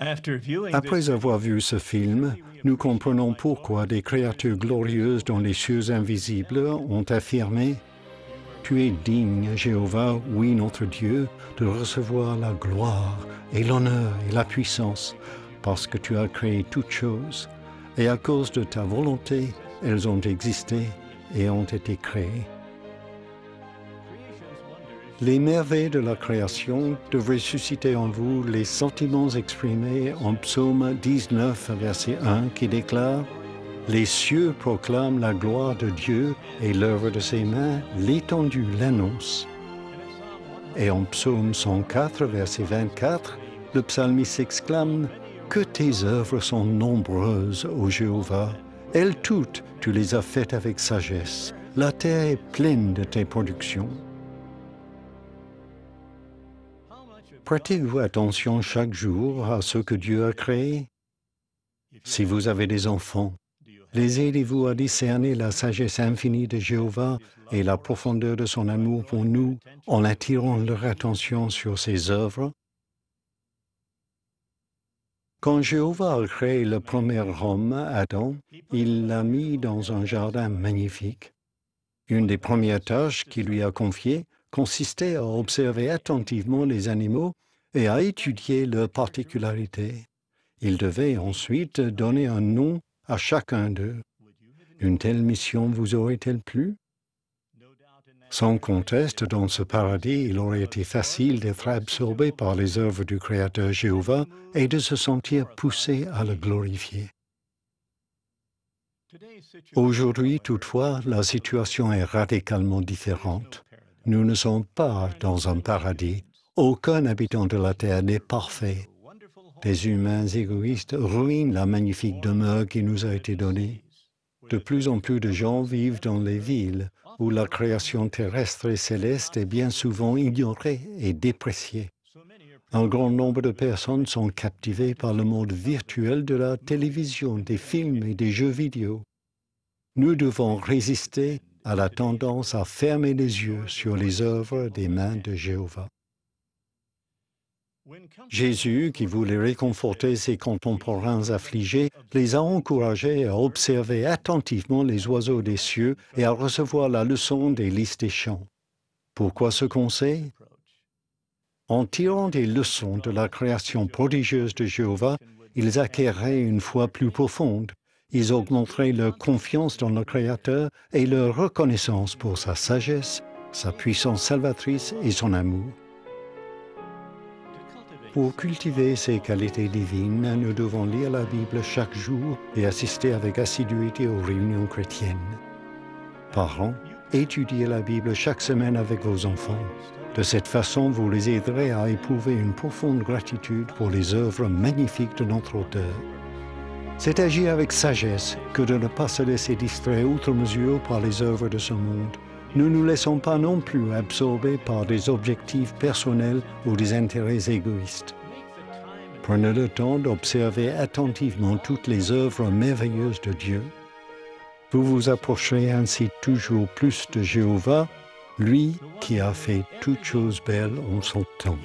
Après avoir vu ce film, nous comprenons pourquoi des créatures glorieuses dans les cieux invisibles ont affirmé « Tu es digne, Jéhovah, oui notre Dieu, de recevoir la gloire et l'honneur et la puissance, parce que tu as créé toutes choses, et à cause de ta volonté, elles ont existé et ont été créées. » Les merveilles de la création devraient susciter en vous les sentiments exprimés en Psaume 19, verset 1, qui déclare « Les cieux proclament la gloire de Dieu et l'œuvre de ses mains, l'étendue l'annonce. » Et en Psaume 104, verset 24, le psalmiste exclame « Que tes œuvres sont nombreuses, ô Jéhovah! Elles toutes, tu les as faites avec sagesse. La terre est pleine de tes productions. » Prêtez-vous attention chaque jour à ce que Dieu a créé? Si vous avez des enfants, les aidez-vous à discerner la sagesse infinie de Jéhovah et la profondeur de son amour pour nous en attirant leur attention sur ses œuvres? Quand Jéhovah a créé le premier homme, Adam, il l'a mis dans un jardin magnifique. Une des premières tâches qu'il lui a confiées consistait à observer attentivement les animaux et à étudier leurs particularités. Il devait ensuite donner un nom à chacun d'eux. Une telle mission vous aurait-elle plu? Sans conteste, dans ce paradis, il aurait été facile d'être absorbé par les œuvres du Créateur Jéhovah et de se sentir poussé à le glorifier. Aujourd'hui, toutefois, la situation est radicalement différente. Nous ne sommes pas dans un paradis. Aucun habitant de la terre n'est parfait. Des humains égoïstes ruinent la magnifique demeure qui nous a été donnée. De plus en plus de gens vivent dans les villes, où la création terrestre et céleste est bien souvent ignorée et dépréciée. Un grand nombre de personnes sont captivées par le monde virtuel de la télévision, des films et des jeux vidéo. Nous devons résister à la tendance à fermer les yeux sur les œuvres des mains de Jéhovah. Jésus, qui voulait réconforter ses contemporains affligés, les a encouragés à observer attentivement les oiseaux des cieux et à recevoir la leçon des lys des champs. Pourquoi ce conseil? En tirant des leçons de la création prodigieuse de Jéhovah, ils acquerraient une foi plus profonde. Ils augmenteraient leur confiance dans le Créateur et leur reconnaissance pour sa sagesse, sa puissance salvatrice et son amour. Pour cultiver ces qualités divines, nous devons lire la Bible chaque jour et assister avec assiduité aux réunions chrétiennes. Parents, étudiez la Bible chaque semaine avec vos enfants. De cette façon, vous les aiderez à éprouver une profonde gratitude pour les œuvres magnifiques de notre Auteur. C'est agir avec sagesse que de ne pas se laisser distraire outre mesure par les œuvres de ce monde. Ne nous laissons pas non plus absorber par des objectifs personnels ou des intérêts égoïstes. Prenez le temps d'observer attentivement toutes les œuvres merveilleuses de Dieu. Vous vous approcherez ainsi toujours plus de Jéhovah, lui qui a fait toutes choses belles en son temps.